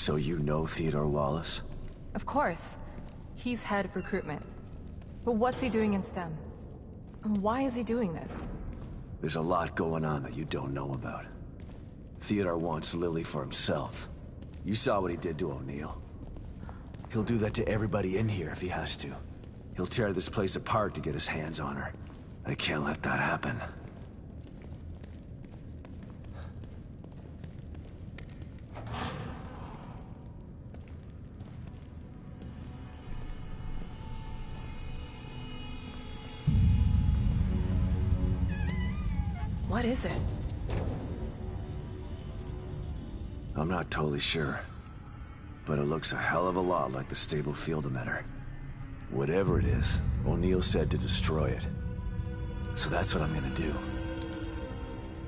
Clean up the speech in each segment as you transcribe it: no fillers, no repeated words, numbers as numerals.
So you know Theodore Wallace? Of course. He's head of recruitment. But what's he doing in STEM? And why is he doing this? There's a lot going on that you don't know about. Theodore wants Lily for himself. You saw what he did to O'Neill. He'll do that to everybody in here if he has to. He'll tear this place apart to get his hands on her. I can't let that happen. What is it? I'm not totally sure, but it looks a hell of a lot like the stable field emitter. Whatever it is, O'Neill said to destroy it. So that's what I'm gonna do.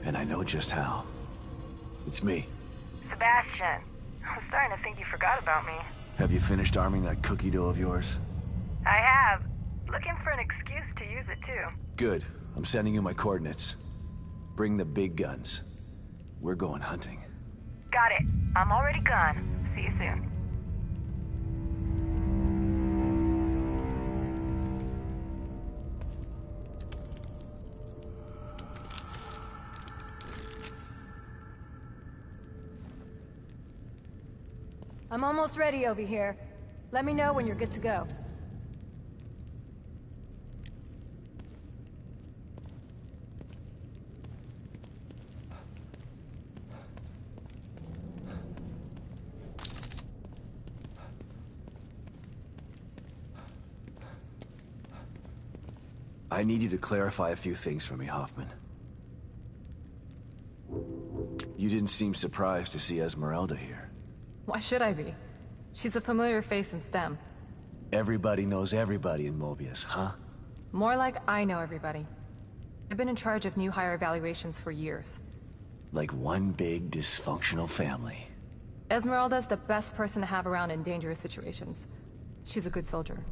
And I know just how. It's me. Sebastian, I'm starting to think you forgot about me. Have you finished arming that cookie dough of yours? I have. Looking for an excuse to use it too. Good. I'm sending you my coordinates. Bring the big guns. We're going hunting. Got it. I'm already gone. See you soon. I'm almost ready over here. Let me know when you're good to go. I need you to clarify a few things for me, Hoffman. You didn't seem surprised to see Esmeralda here. Why should I be? She's a familiar face in STEM. Everybody knows everybody in Mobius, huh? More like I know everybody. I've been in charge of new hire evaluations for years. Like one big dysfunctional family. Esmeralda's the best person to have around in dangerous situations. She's a good soldier.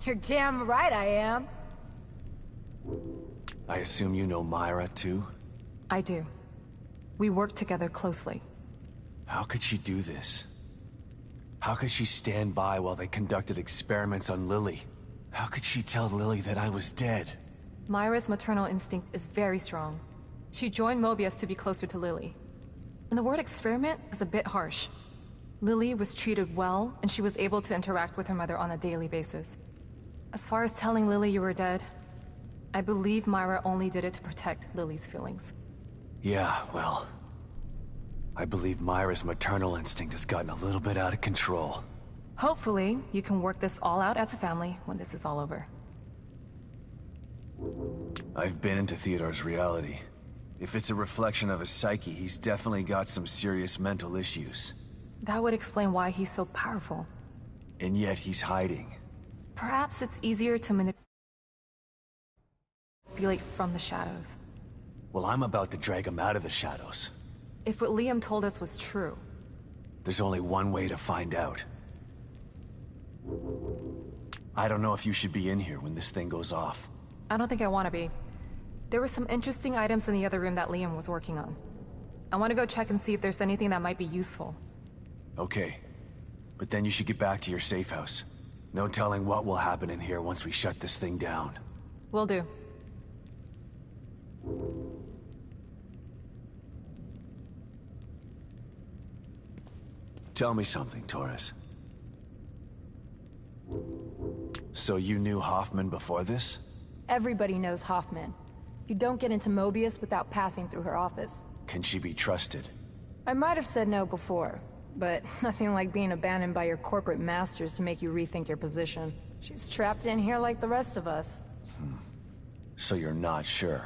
You're damn right I am. I assume you know Myra, too? I do. We work together closely. How could she do this? How could she stand by while they conducted experiments on Lily? How could she tell Lily that I was dead? Myra's maternal instinct is very strong. She joined Mobius to be closer to Lily. And the word experiment is a bit harsh. Lily was treated well, and she was able to interact with her mother on a daily basis. As far as telling Lily you were dead, I believe Myra only did it to protect Lily's feelings. Yeah, well... I believe Myra's maternal instinct has gotten a little bit out of control. Hopefully, you can work this all out as a family when this is all over. I've been into Theodore's reality. If it's a reflection of his psyche, he's definitely got some serious mental issues. That would explain why he's so powerful. And yet he's hiding. Perhaps it's easier to manipulate from the shadows. Well, I'm about to drag him out of the shadows. If what Liam told us was true... There's only one way to find out. I don't know if you should be in here when this thing goes off. I don't think I want to be. There were some interesting items in the other room that Liam was working on. I want to go check and see if there's anything that might be useful. Okay. But then you should get back to your safe house. No telling what will happen in here once we shut this thing down. Will do. Tell me something, Torres. So you knew Hoffman before this? Everybody knows Hoffman. You don't get into Mobius without passing through her office. Can she be trusted? I might have said no before, but nothing like being abandoned by your corporate masters to make you rethink your position. She's trapped in here like the rest of us. So you're not sure?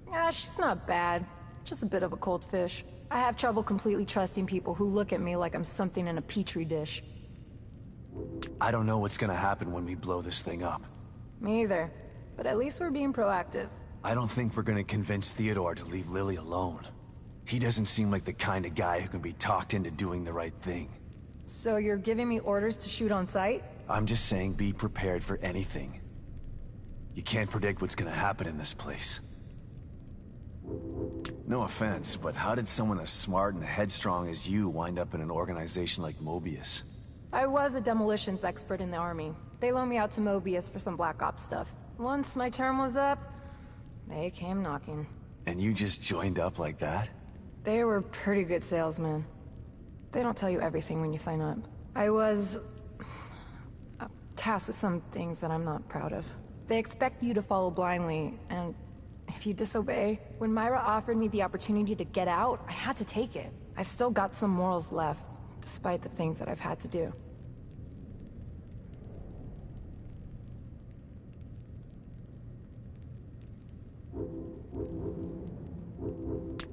Yeah, she's not bad. Just a bit of a cold fish. I have trouble completely trusting people who look at me like I'm something in a petri dish. I don't know what's gonna happen when we blow this thing up. Me either. But at least we're being proactive. I don't think we're gonna convince Theodore to leave Lily alone. He doesn't seem like the kind of guy who can be talked into doing the right thing. So you're giving me orders to shoot on sight? I'm just saying be prepared for anything. You can't predict what's gonna happen in this place. No offense, but how did someone as smart and headstrong as you wind up in an organization like Mobius? I was a demolitions expert in the army. They loaned me out to Mobius for some Black Ops stuff. Once my term was up, they came knocking. And you just joined up like that? They were pretty good salesmen. They don't tell you everything when you sign up. I was tasked with some things that I'm not proud of. They expect you to follow blindly, and if you disobey... When Myra offered me the opportunity to get out, I had to take it. I've still got some morals left, despite the things that I've had to do.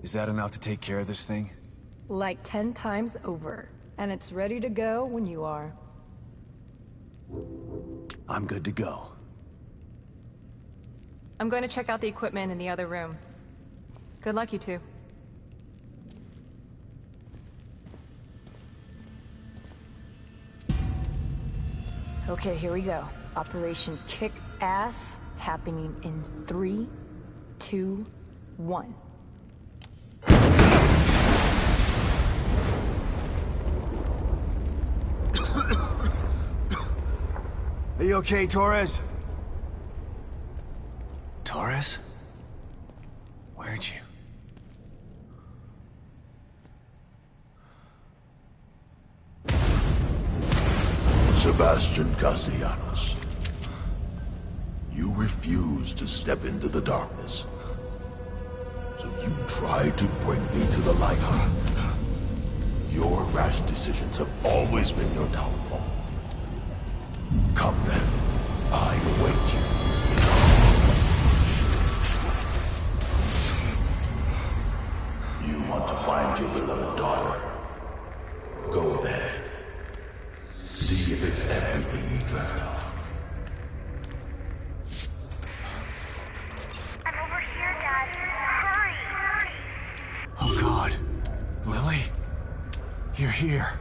Is that enough to take care of this thing? Like 10 times over. And it's ready to go when you are. I'm good to go. I'm going to check out the equipment in the other room. Good luck, you two. Okay, here we go. Operation Kick Ass, happening in 3, 2, 1. Are you okay, Torres? Torres? Where'd you... Sebastian Castellanos. You refused to step into the darkness. So you tried to bring me to the light. Your rash decisions have always been your downfall. Come then, I await you. You want to find your beloved daughter? Go there. See if it's everything you dreamt of. I'm over here, Dad. Hurry! Oh God. Lily? You're here.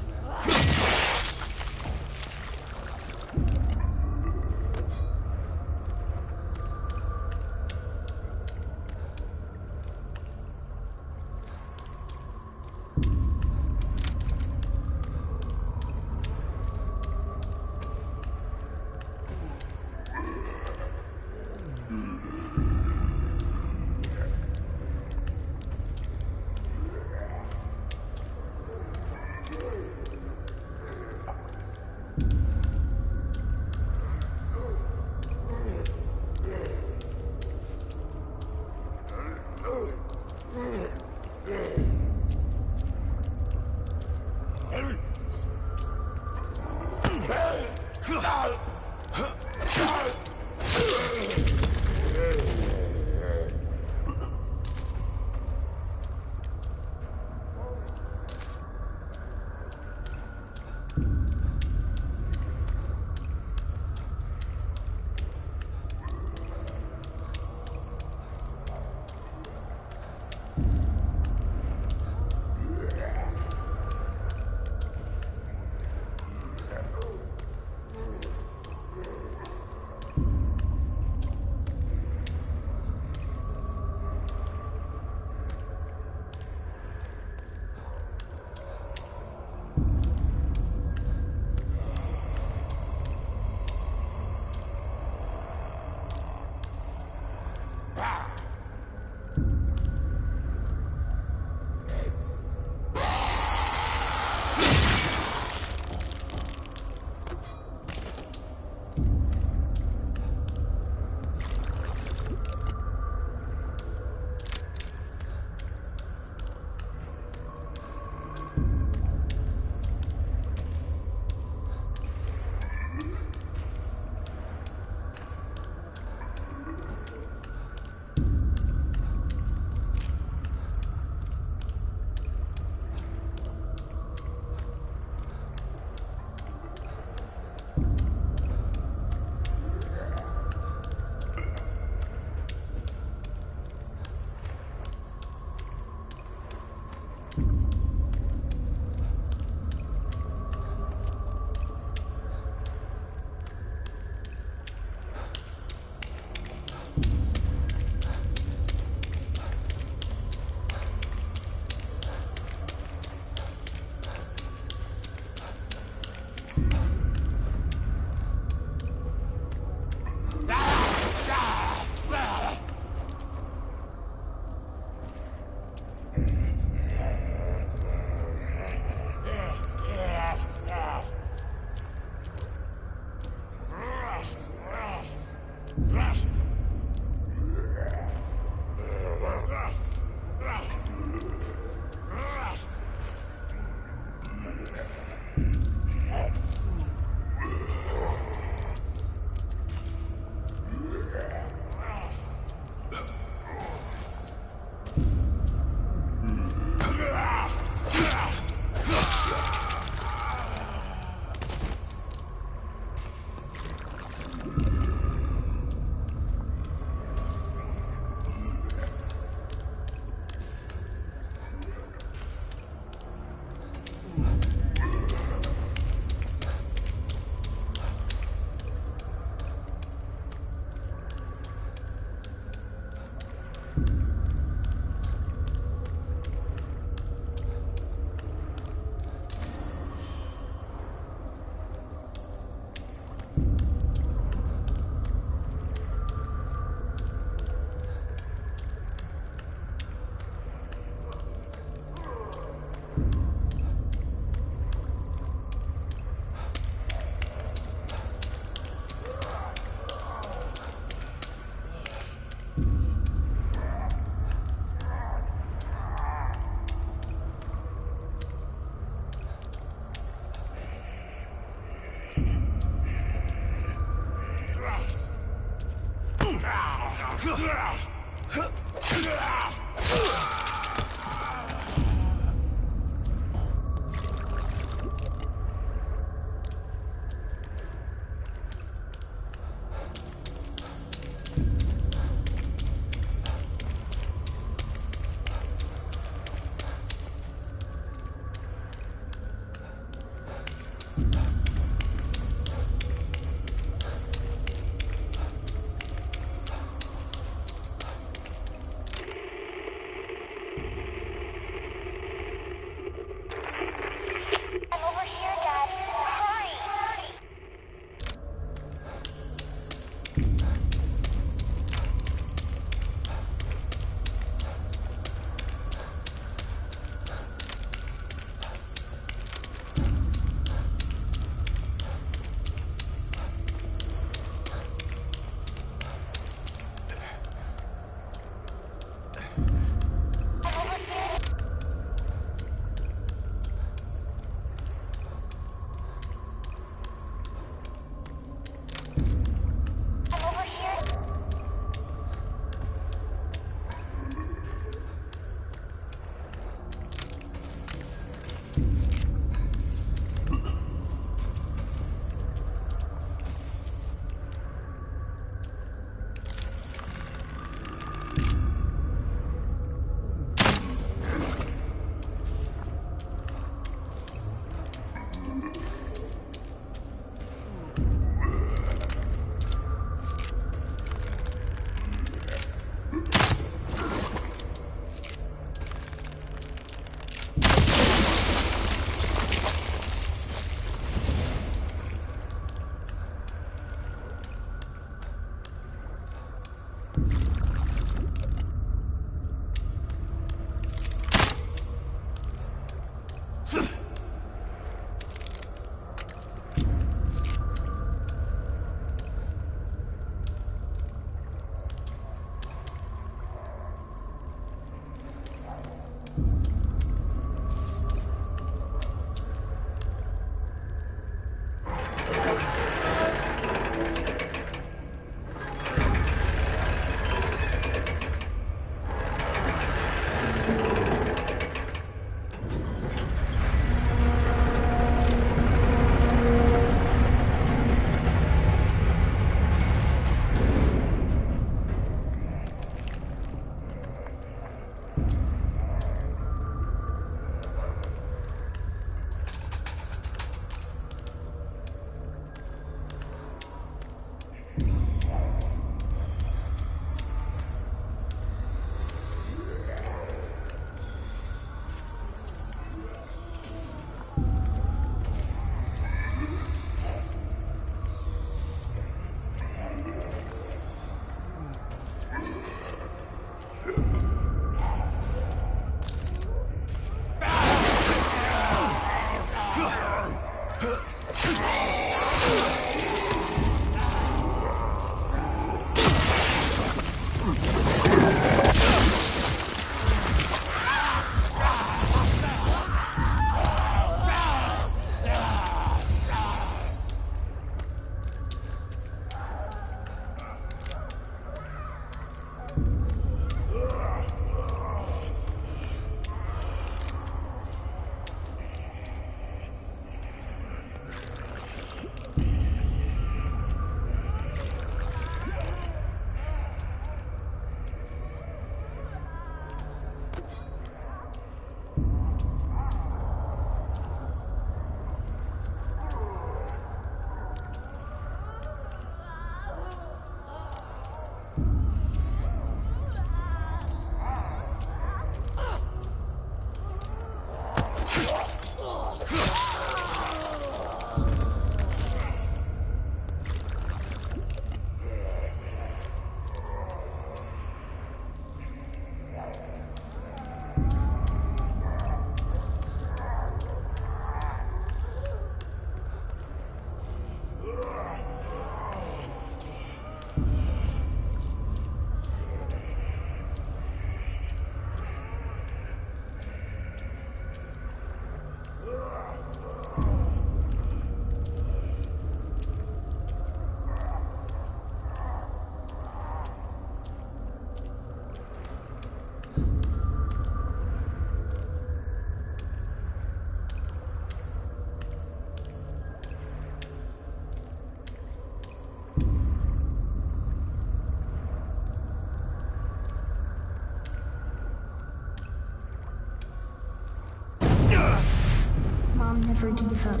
Mom never gave up.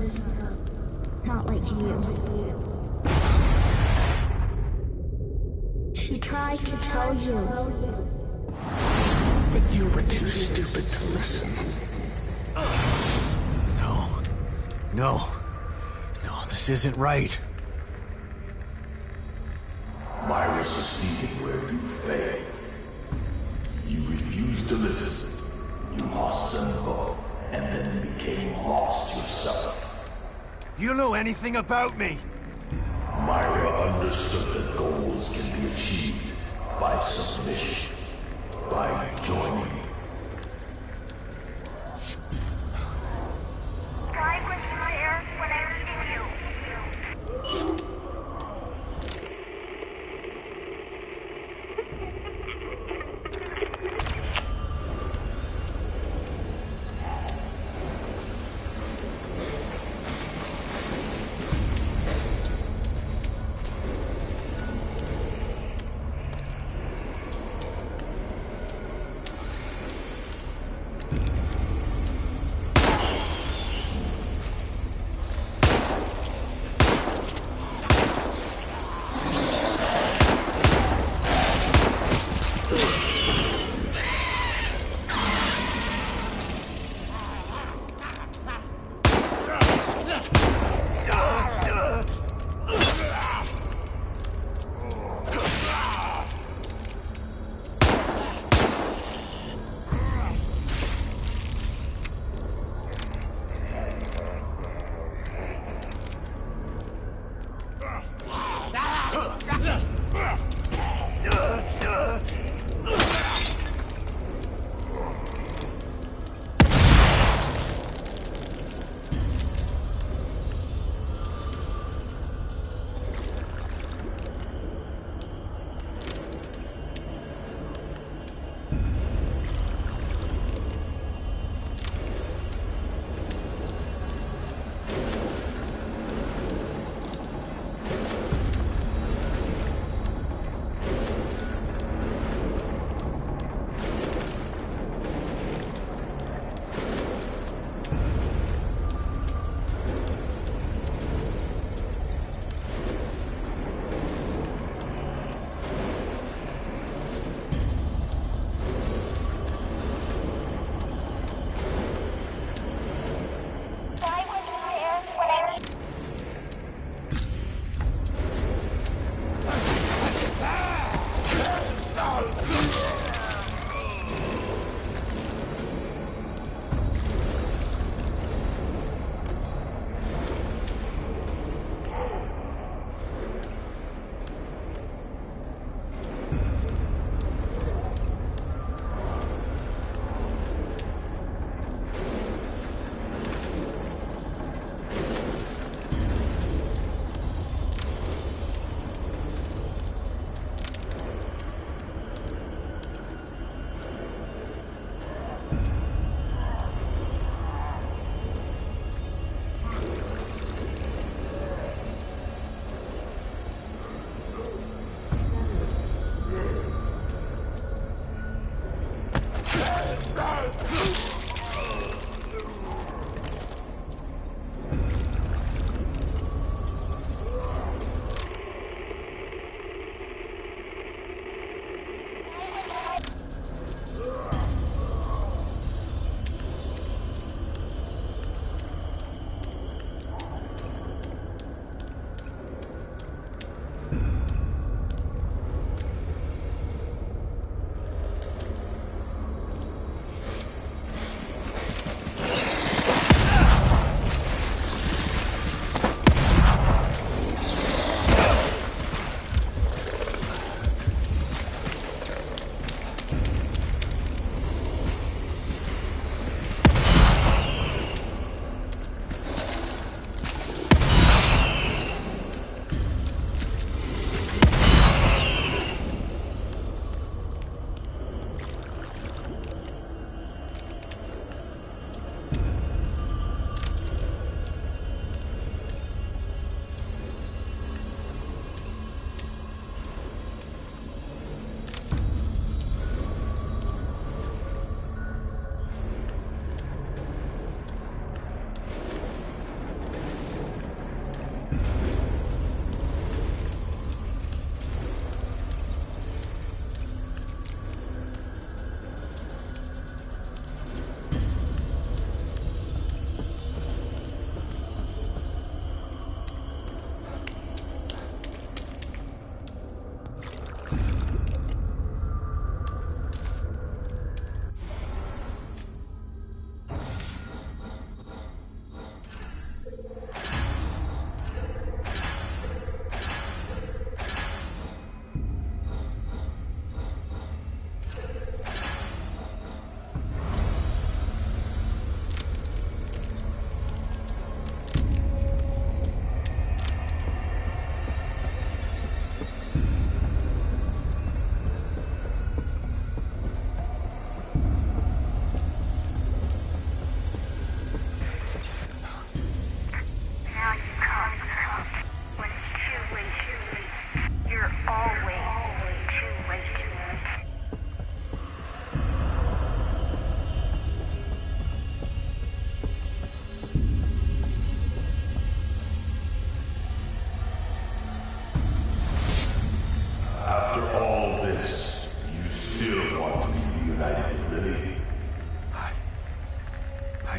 Not like you. She tried to tell you. But you were too stupid to listen. No, this isn't right. Myra succeeded where you failed. You refused to listen. You lost them both, and then became lost yourself. You know anything about me? Myra understood that goals can be achieved by submission, by joining. Guide was there when I needed you.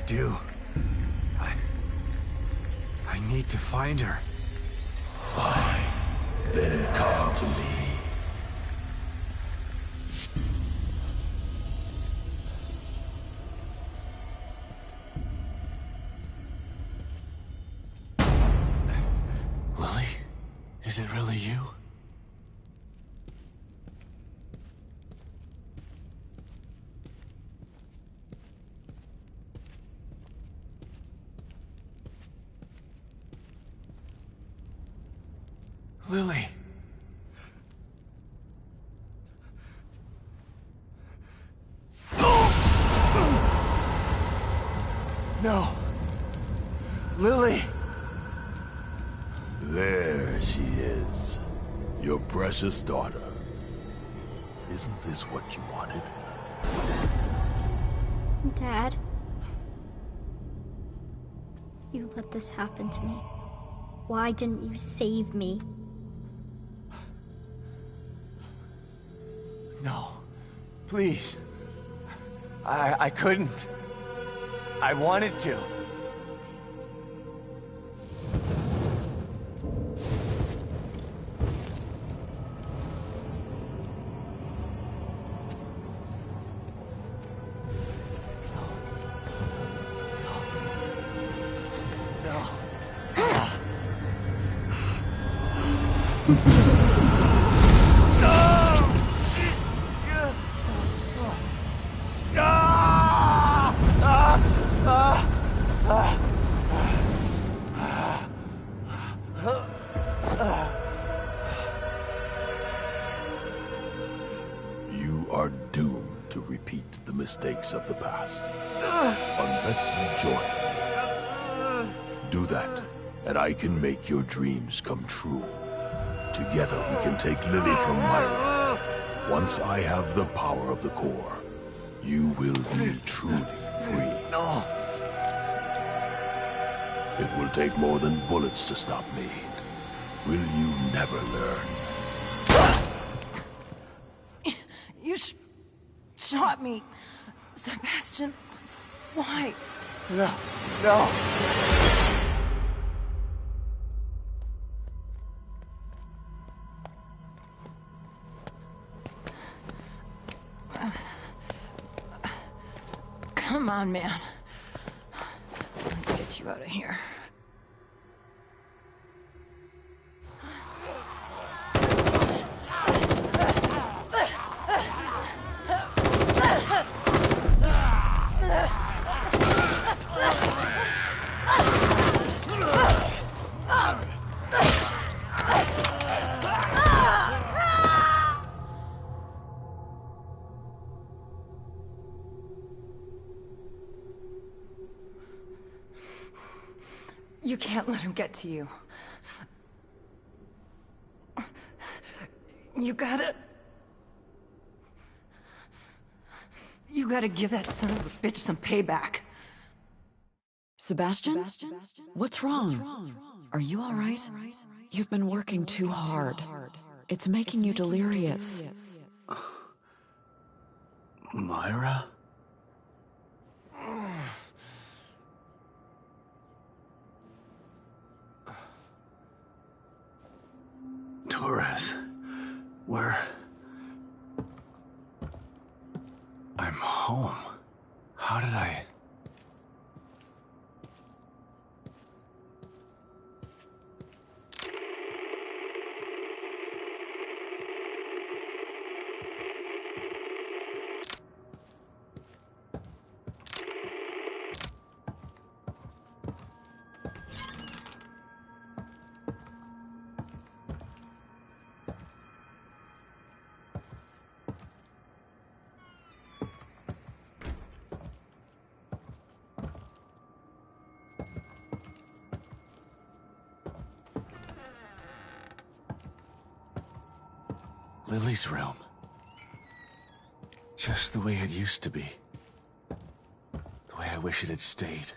do. I need to find her. Fine. Then come to me. Lily? Is it really you? Lily. No. Lily. There she is. Your precious daughter. Isn't this what you wanted? Dad? You let this happen to me. Why didn't you save me? No. Please. I couldn't. I wanted to. You are doomed to repeat the mistakes of the past. Unless you join me. Do that, and I can make your dreams come true. Together we can take Lily from Myra. Once I have the power of the core, you will be truly free. No. It will take more than bullets to stop me. Will you never learn? You shot me. Sebastian, why? No. No. Come on, man. Let's get you out of here. You can't let him get to you. You gotta give that son of a bitch some payback. Sebastian? What's wrong? Are you all right? You've been working too hard. It's making you delirious. Myra? Torres, where? I'm home. How did I? Lily's room. Just the way it used to be. The way I wish it had stayed.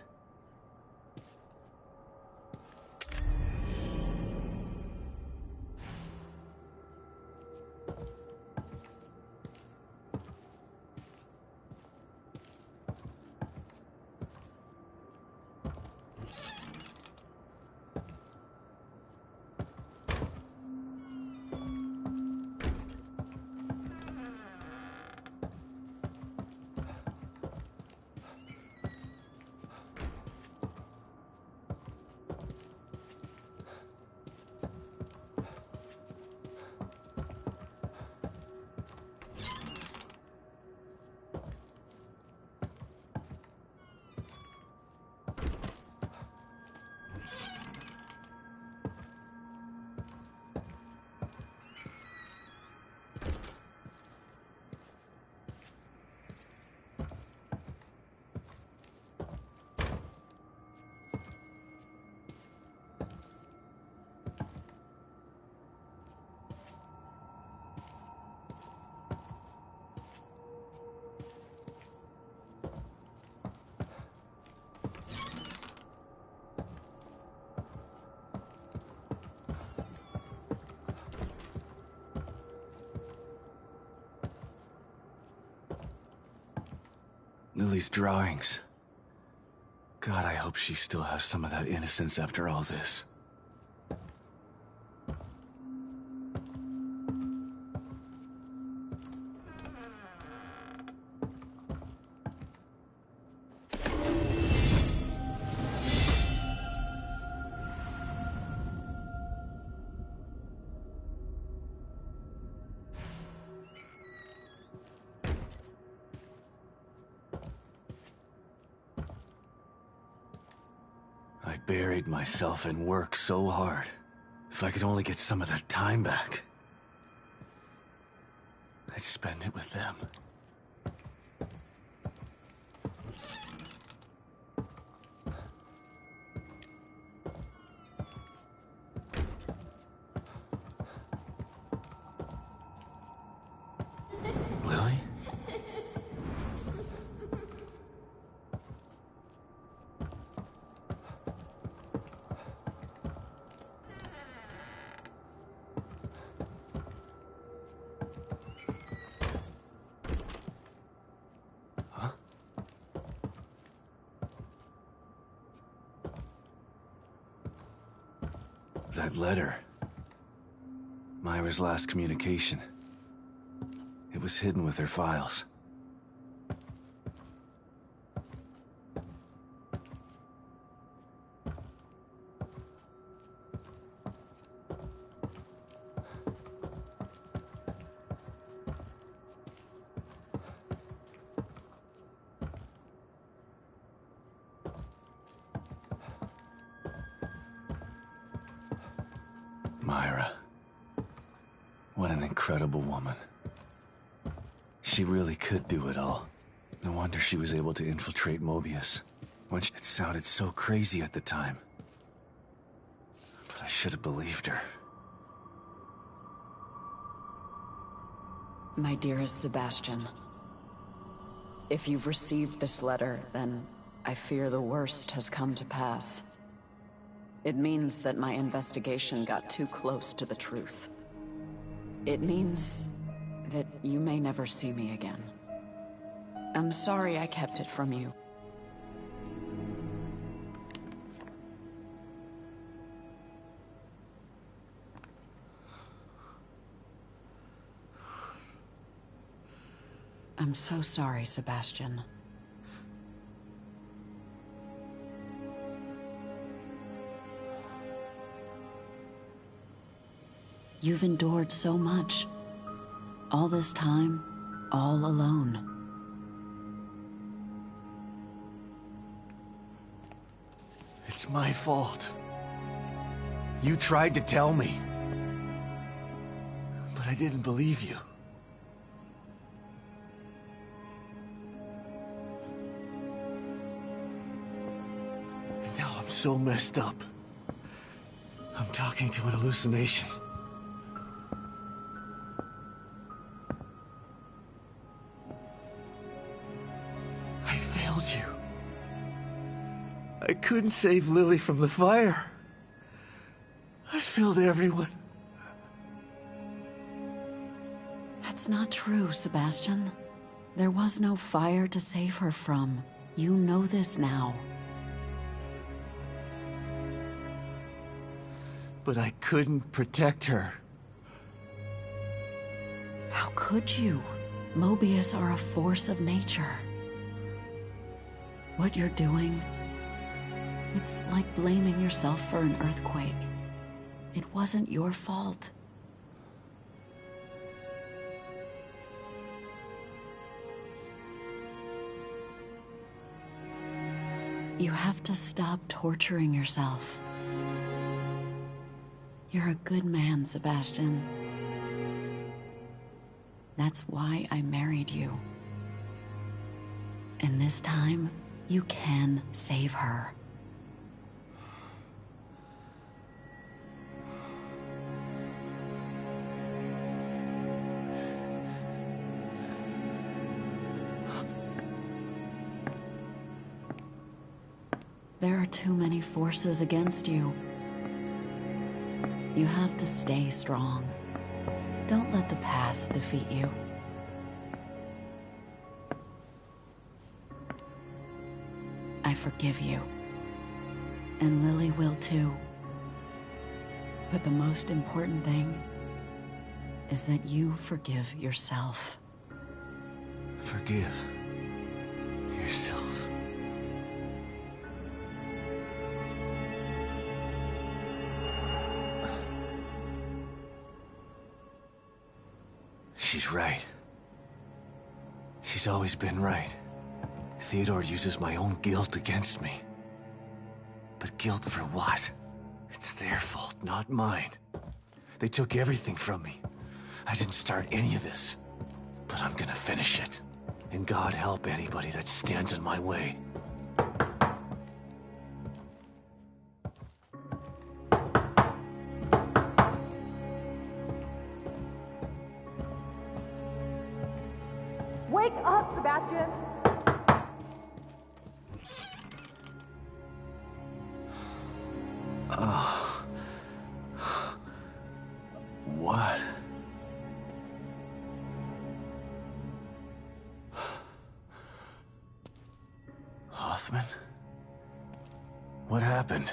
Lily's drawings. God, I hope she still has some of that innocence after all this. I buried myself in work so hard. If I could only get some of that time back, I'd spend it with them. Lily? That letter. Myra's last communication. It was hidden with her files. Myra. What an incredible woman. She really could do it all. No wonder she was able to infiltrate Mobius. It sounded so crazy at the time. But I should have believed her. My dearest Sebastian, if you've received this letter, then I fear the worst has come to pass. It means that my investigation got too close to the truth. It means that you may never see me again. I'm sorry I kept it from you. I'm so sorry, Sebastian. You've endured so much. All this time, all alone. It's my fault. You tried to tell me. But I didn't believe you. And now I'm so messed up. I'm talking to an hallucination. I failed you. I couldn't save Lily from the fire. I failed everyone. That's not true, Sebastian. There was no fire to save her from. You know this now. But I couldn't protect her. How could you? Mobius are a force of nature. What you're doing, it's like blaming yourself for an earthquake. It wasn't your fault. You have to stop torturing yourself. You're a good man, Sebastian. That's why I married you. And this time, you can save her. There are too many forces against you. You have to stay strong. Don't let the past defeat you. I forgive you. And Lily will too. But the most important thing is that you forgive yourself. Forgive yourself. She's right. She's always been right. Theodore uses my own guilt against me. But guilt for what? It's their fault, not mine. They took everything from me. I didn't start any of this. But I'm gonna finish it. And God help anybody that stands in my way. Wake up, Sebastian! What? Hoffman? What happened?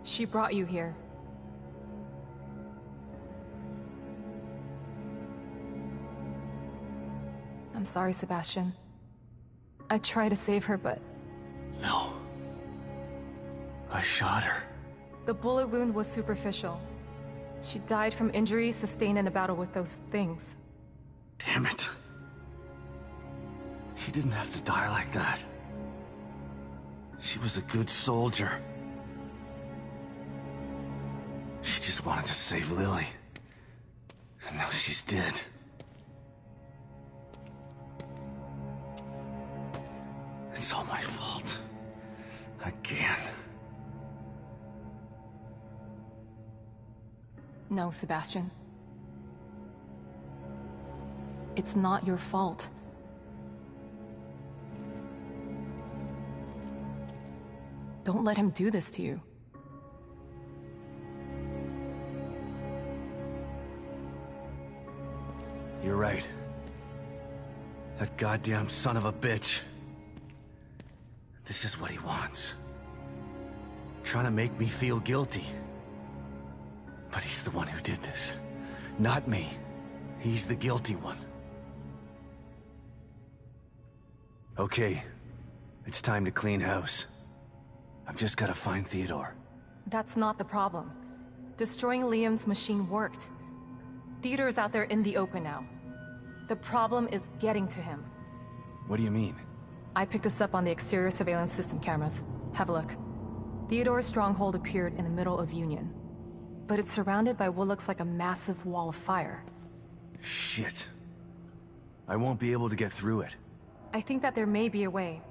She brought you here. I'm sorry, Sebastian. I tried to save her, but... No. I shot her. The bullet wound was superficial. She died from injuries sustained in a battle with those things. Damn it. She didn't have to die like that. She was a good soldier. She just wanted to save Lily. And now she's dead. It's all my fault. Again. No, Sebastian. It's not your fault. Don't let him do this to you. You're right. That goddamn son of a bitch. This is what he wants. Trying to make me feel guilty. But he's the one who did this. Not me. He's the guilty one. Okay. It's time to clean house. I've just gotta find Theodore. That's not the problem. Destroying Liam's machine worked. Theodore's out there in the open now. The problem is getting to him. What do you mean? I picked this up on the exterior surveillance system cameras. Have a look. Theodore's stronghold appeared in the middle of Union. But it's surrounded by what looks like a massive wall of fire. Shit. I won't be able to get through it. I think that there may be a way.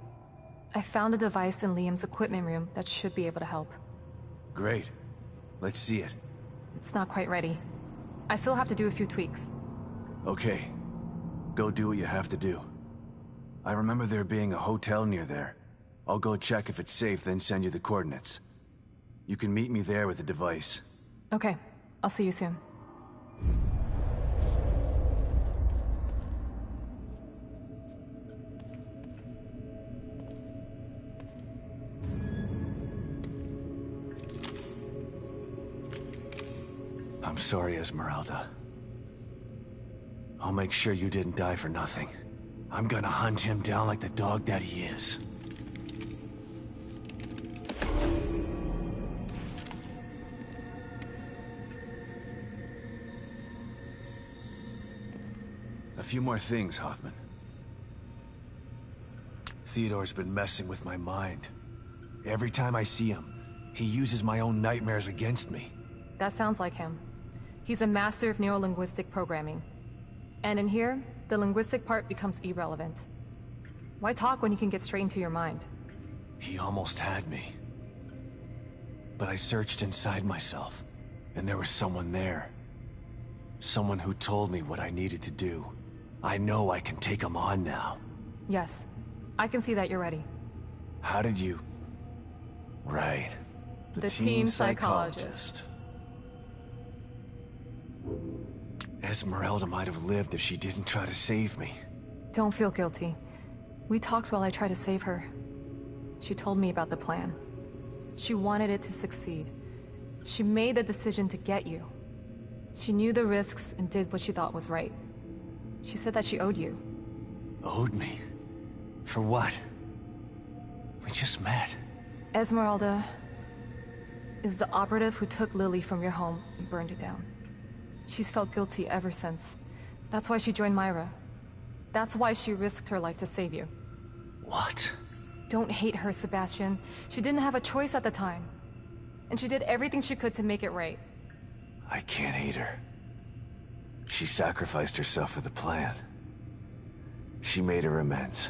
I found a device in Liam's equipment room that should be able to help. Great. Let's see it. It's not quite ready. I still have to do a few tweaks. Okay. Go do what you have to do. I remember there being a hotel near there. I'll go check if it's safe, then send you the coordinates. You can meet me there with the device. Okay. I'll see you soon. I'm sorry, Esmeralda. I'll make sure you didn't die for nothing. I'm gonna hunt him down like the dog that he is. A few more things, Hoffman. Theodore's been messing with my mind. Every time I see him, he uses my own nightmares against me. That sounds like him. He's a master of neurolinguistic programming. And in here, the linguistic part becomes irrelevant. Why talk when you can get straight into your mind? He almost had me. But I searched inside myself, and there was someone there. Someone who told me what I needed to do. I know I can take him on now. Yes. I can see that you're ready. How did you... Right. The team psychologist. Esmeralda might have lived if she didn't try to save me. Don't feel guilty. We talked while I tried to save her. She told me about the plan. She wanted it to succeed. She made the decision to get you. She knew the risks and did what she thought was right. She said that she owed you. Owed me? For what? We just met. Esmeralda is the operative who took Lily from your home and burned it down. She's felt guilty ever since. That's why she joined Myra. That's why she risked her life to save you. What? Don't hate her, Sebastian. She didn't have a choice at the time. And she did everything she could to make it right. I can't hate her. She sacrificed herself for the plan. She made her amends.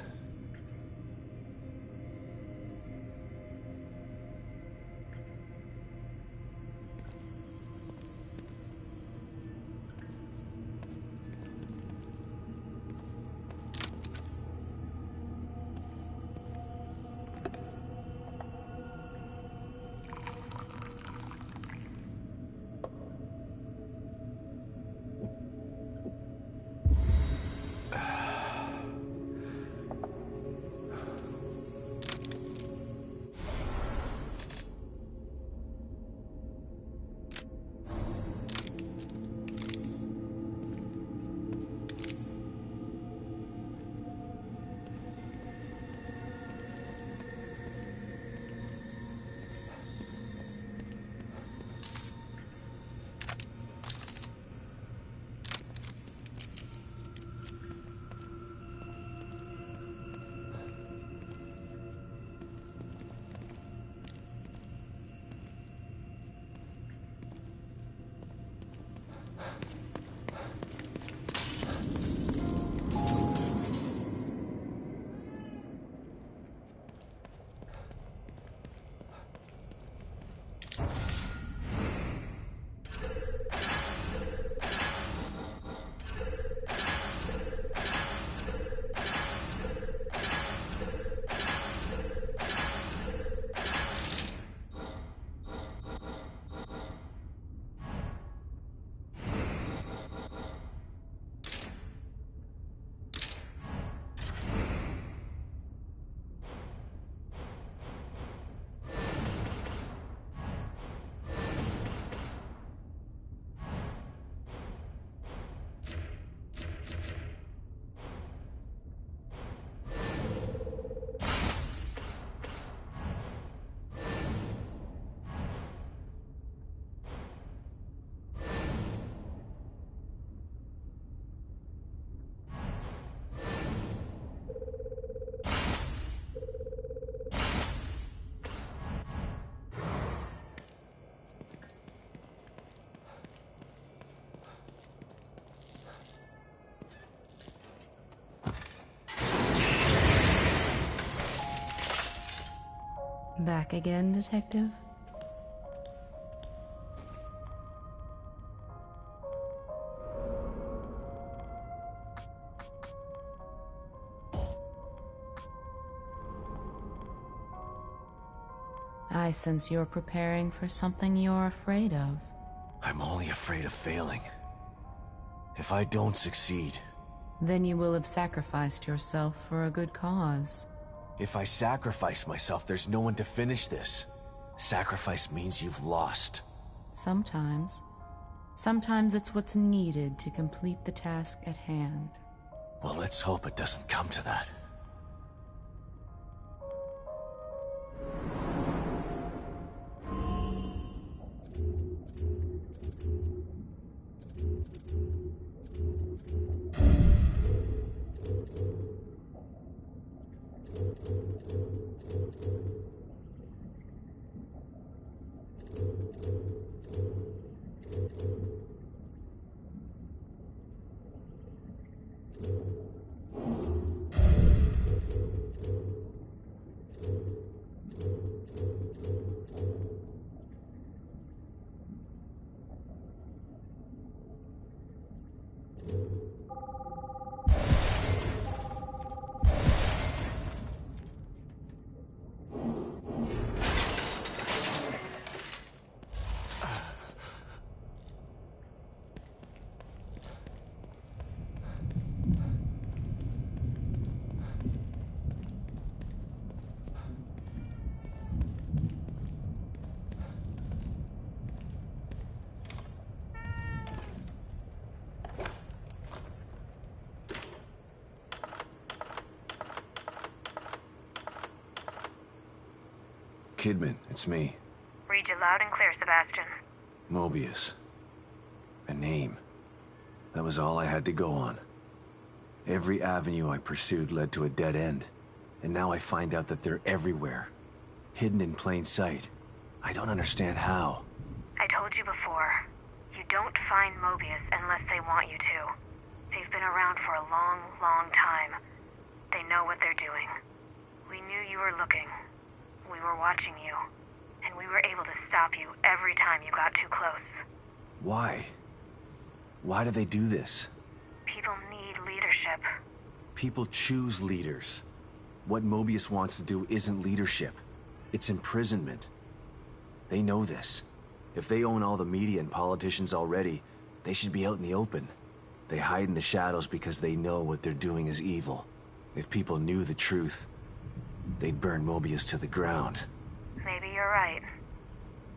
Back again, Detective? I sense you're preparing for something you're afraid of. I'm only afraid of failing. If I don't succeed... Then you will have sacrificed yourself for a good cause. If I sacrifice myself, there's no one to finish this. Sacrifice means you've lost. Sometimes. Sometimes it's what's needed to complete the task at hand. Well, let's hope it doesn't come to that. Kidman, it's me. Read you loud and clear, Sebastian. Mobius. A name. That was all I had to go on. Every avenue I pursued led to a dead end. And now I find out that they're everywhere. Hidden in plain sight. I don't understand how. I told you before. You don't find Mobius unless they want you to. They've been around for a long, long time. They know what they're doing. We knew you were looking. We were watching you, and we were able to stop you every time you got too close. Why? Why do they do this? People need leadership. People choose leaders. What Mobius wants to do isn't leadership. It's imprisonment. They know this. If they own all the media and politicians already, they should be out in the open. They hide in the shadows because they know what they're doing is evil. If people knew the truth, they'd burn Mobius to the ground. Maybe you're right.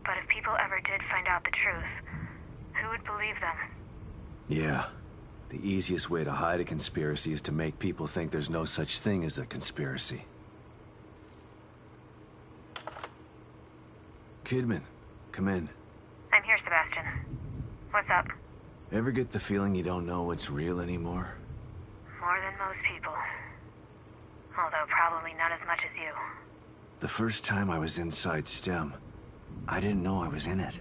But if people ever did find out the truth, who would believe them? Yeah. The easiest way to hide a conspiracy is to make people think there's no such thing as a conspiracy. Kidman, come in. I'm here, Sebastian. What's up? Ever get the feeling you don't know what's real anymore? More than most people. Although probably not as much as you. The first time I was inside STEM, I didn't know I was in it.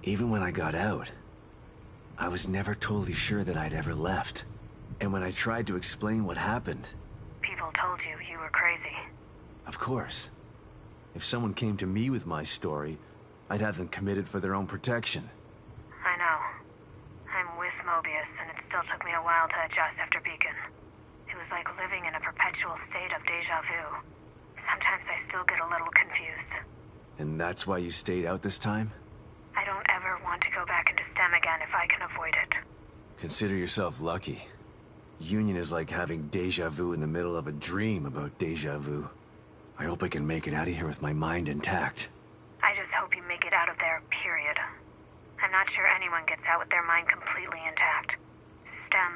Even when I got out, I was never totally sure that I'd ever left. And when I tried to explain what happened... People told you you were crazy. Of course. If someone came to me with my story, I'd have them committed for their own protection. I know. I'm with Mobius, and it still took me a while to adjust after Beacon. It was like living in a perpetual state of déjà vu. Sometimes I still get a little confused. And that's why you stayed out this time? I don't ever want to go back into STEM again if I can avoid it. Consider yourself lucky. Union is like having déjà vu in the middle of a dream about déjà vu. I hope I can make it out of here with my mind intact. I just hope you make it out of there, period. I'm not sure anyone gets out with their mind completely intact. STEM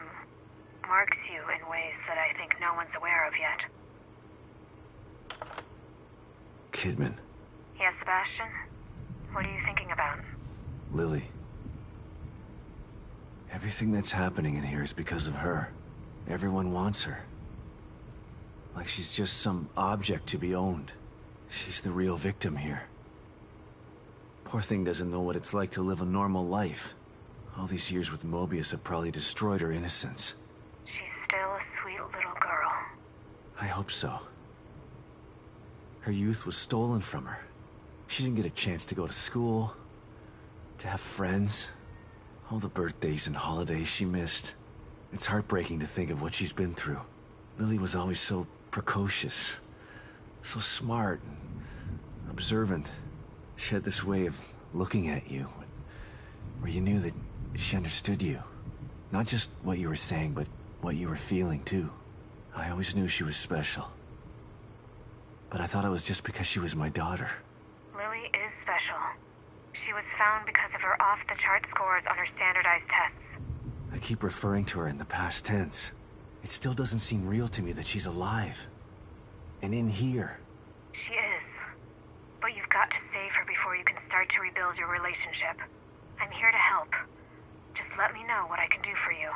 marks you in ways that I think no one's aware of yet. Kidman. Yes, Sebastian? What are you thinking about? Lily. Everything that's happening in here is because of her. Everyone wants her. Like she's just some object to be owned. She's the real victim here. Poor thing doesn't know what it's like to live a normal life. All these years with Mobius have probably destroyed her innocence. She's still a sweet little girl. I hope so. Her youth was stolen from her. She didn't get a chance to go to school, to have friends, all the birthdays and holidays she missed. It's heartbreaking to think of what she's been through. Lily was always so precocious, so smart and observant. She had this way of looking at you, where you knew that she understood you. Not just what you were saying, but what you were feeling, too. I always knew she was special. But I thought it was just because she was my daughter. Lily is special. She was found because of her off-the-chart scores on her standardized tests. I keep referring to her in the past tense. It still doesn't seem real to me that she's alive. And in here. She is. But you've got to save her before you can start to rebuild your relationship. I'm here to help. Just let me know what I can do for you.